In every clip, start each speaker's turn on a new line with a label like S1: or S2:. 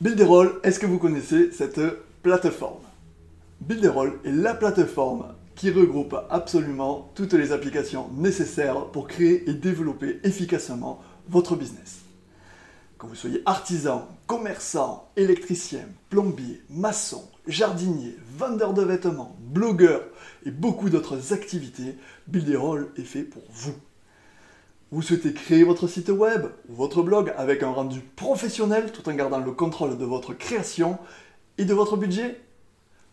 S1: Builderall, est-ce que vous connaissez cette plateforme? Builderall est la plateforme qui regroupe absolument toutes les applications nécessaires pour créer et développer efficacement votre business. Que vous soyez artisan, commerçant, électricien, plombier, maçon, jardinier, vendeur de vêtements, blogueur et beaucoup d'autres activités, Builderall est fait pour vous. Vous souhaitez créer votre site web ou votre blog avec un rendu professionnel tout en gardant le contrôle de votre création et de votre budget?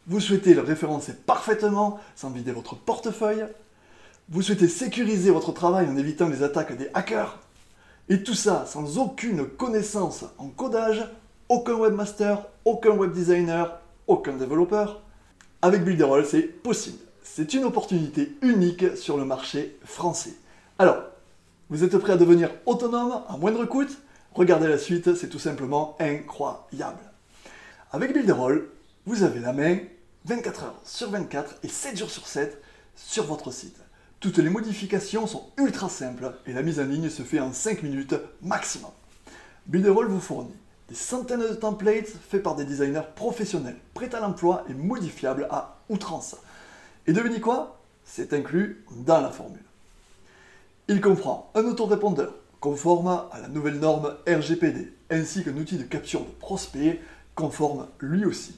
S1: Vous souhaitez le référencer parfaitement sans vider votre portefeuille? Vous souhaitez sécuriser votre travail en évitant les attaques des hackers? Et tout ça sans aucune connaissance en codage, aucun webmaster, aucun web designer, aucun développeur? Avec Builderall, c'est possible. C'est une opportunité unique sur le marché français. Alors, vous êtes prêt à devenir autonome à moindre coût? Regardez la suite, c'est tout simplement incroyable. Avec Builderall, vous avez la main 24 heures sur 24 et 7 jours sur 7 sur votre site. Toutes les modifications sont ultra simples et la mise en ligne se fait en 5 minutes maximum. Builderall vous fournit des centaines de templates faits par des designers professionnels, prêts à l'emploi et modifiables à outrance. Et devinez quoi? C'est inclus dans la formule. Il comprend un autorépondeur conforme à la nouvelle norme RGPD, ainsi qu'un outil de capture de prospects conforme lui aussi.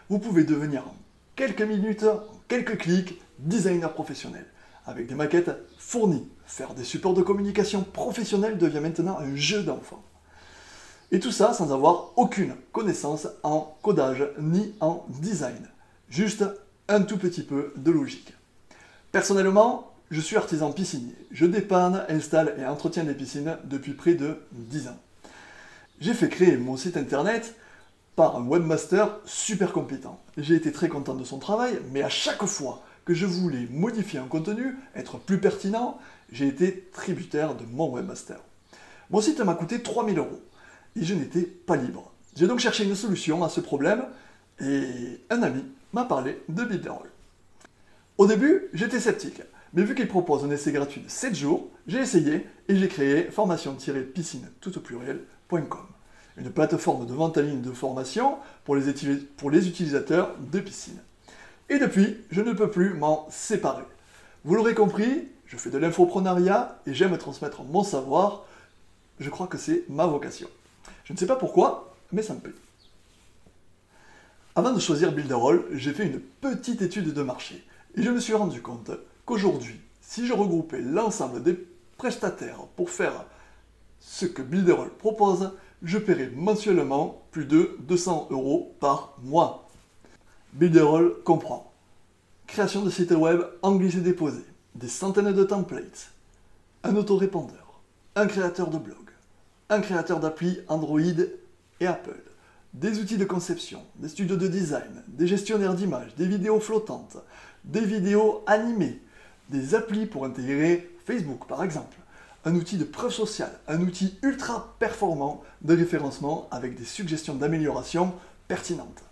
S1: Vous pouvez devenir en quelques minutes, en quelques clics, designer professionnel. Avec des maquettes fournies, faire des supports de communication professionnels devient maintenant un jeu d'enfant. Et tout ça sans avoir aucune connaissance en codage ni en design. Juste un tout petit peu de logique. Personnellement, je suis artisan piscinier. Je dépanne, installe et entretiens des piscines depuis près de 10 ans. J'ai fait créer mon site internet par un webmaster super compétent. J'ai été très content de son travail, mais à chaque fois que je voulais modifier un contenu, être plus pertinent, j'ai été tributaire de mon webmaster. Mon site m'a coûté 3 000 € et je n'étais pas libre. J'ai donc cherché une solution à ce problème et un ami m'a parlé de Builderall. Au début, j'étais sceptique. Mais vu qu'il propose un essai gratuit de 7 jours, j'ai essayé et j'ai créé formation-piscine.com, une plateforme de vente en ligne de formation pour les utilisateurs de piscine. Et depuis, je ne peux plus m'en séparer. Vous l'aurez compris, je fais de l'infoprenariat et j'aime transmettre mon savoir. Je crois que c'est ma vocation. Je ne sais pas pourquoi, mais ça me plaît. Avant de choisir Builderall, j'ai fait une petite étude de marché et je me suis rendu compte qu'aujourd'hui, si je regroupais l'ensemble des prestataires pour faire ce que Builderall propose, je paierais mensuellement plus de 200 € par mois. Builderall comprend création de sites web en glissé-déposé, des centaines de templates, un autorépondeur, un créateur de blog, un créateur d'appli Android et Apple, des outils de conception, des studios de design, des gestionnaires d'images, des vidéos flottantes, des vidéos animées, des applis pour intégrer Facebook par exemple, un outil de preuve sociale, un outil ultra performant de référencement avec des suggestions d'amélioration pertinentes.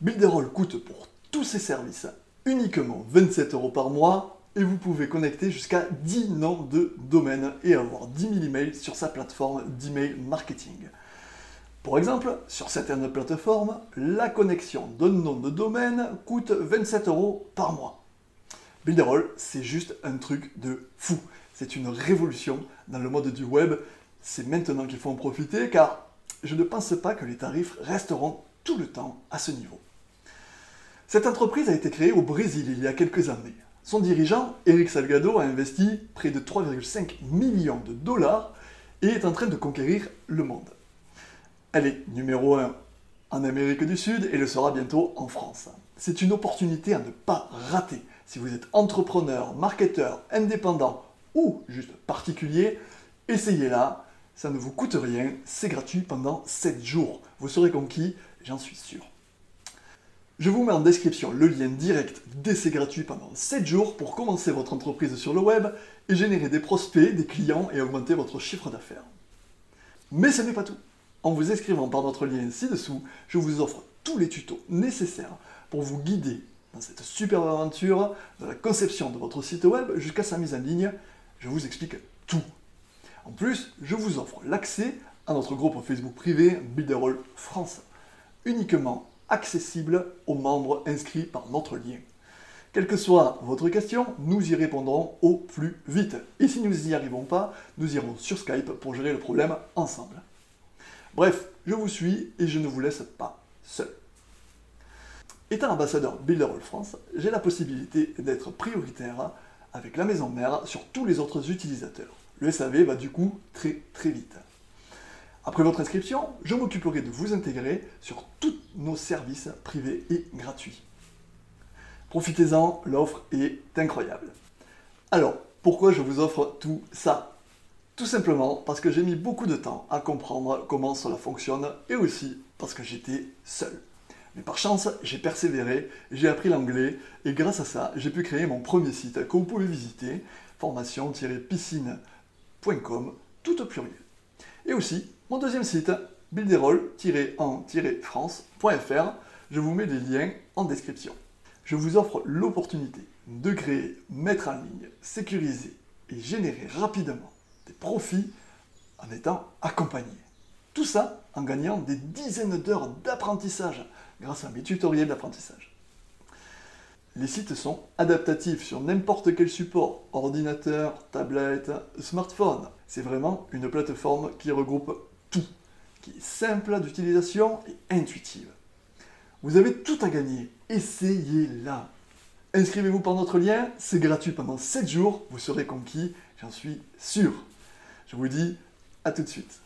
S1: Builderall coûte pour tous ces services uniquement 27 € par mois et vous pouvez connecter jusqu'à 10 noms de domaine et avoir 10 000 emails sur sa plateforme d'email marketing. Pour exemple, sur certaines plateformes, la connexion d'un nom de domaine coûte 27 € par mois. Builderall, c'est juste un truc de fou. C'est une révolution dans le monde du web. C'est maintenant qu'il faut en profiter car je ne pense pas que les tarifs resteront tout le temps à ce niveau. Cette entreprise a été créée au Brésil il y a quelques années. Son dirigeant, Eric Salgado, a investi près de 3,5 millions de dollars et est en train de conquérir le monde. Elle est numéro 1 en Amérique du Sud et le sera bientôt en France. C'est une opportunité à ne pas rater. Si vous êtes entrepreneur, marketeur, indépendant ou juste particulier, essayez-la, ça ne vous coûte rien, c'est gratuit pendant 7 jours. Vous serez conquis, j'en suis sûr. Je vous mets en description le lien direct d'essai gratuit pendant 7 jours pour commencer votre entreprise sur le web et générer des prospects, des clients et augmenter votre chiffre d'affaires. Mais ce n'est pas tout. En vous inscrivant par notre lien ci-dessous, je vous offre tous les tutos nécessaires pour vous guider dans cette superbe aventure de la conception de votre site web jusqu'à sa mise en ligne. Je vous explique tout. En plus, je vous offre l'accès à notre groupe Facebook privé Builderall France, uniquement accessible aux membres inscrits par notre lien. Quelle que soit votre question, nous y répondrons au plus vite. Et si nous n'y arrivons pas, nous irons sur Skype pour gérer le problème ensemble. Bref, je vous suis et je ne vous laisse pas seul. Étant ambassadeur Builderall France, j'ai la possibilité d'être prioritaire avec la maison mère sur tous les autres utilisateurs. Le SAV va du coup très vite. Après votre inscription, je m'occuperai de vous intégrer sur tous nos services privés et gratuits. Profitez-en, l'offre est incroyable. Alors, pourquoi je vous offre tout ça? Tout simplement parce que j'ai mis beaucoup de temps à comprendre comment cela fonctionne et aussi parce que j'étais seul. Mais par chance, j'ai persévéré, j'ai appris l'anglais et grâce à ça, j'ai pu créer mon premier site que vous pouvez visiter, formation-piscine.com, tout au pluriel. Et aussi, mon deuxième site, builderall-en-france.fr, je vous mets les liens en description. Je vous offre l'opportunité de créer, mettre en ligne, sécuriser et générer rapidement des profits en étant accompagné. Tout ça en gagnant des dizaines d'heures d'apprentissage grâce à mes tutoriels d'apprentissage. Les sites sont adaptatifs sur n'importe quel support, ordinateur, tablette, smartphone. C'est vraiment une plateforme qui regroupe tout, qui est simple d'utilisation et intuitive. Vous avez tout à gagner, essayez-la. Inscrivez-vous par notre lien, c'est gratuit pendant 7 jours, vous serez conquis, j'en suis sûr. Je vous dis à tout de suite.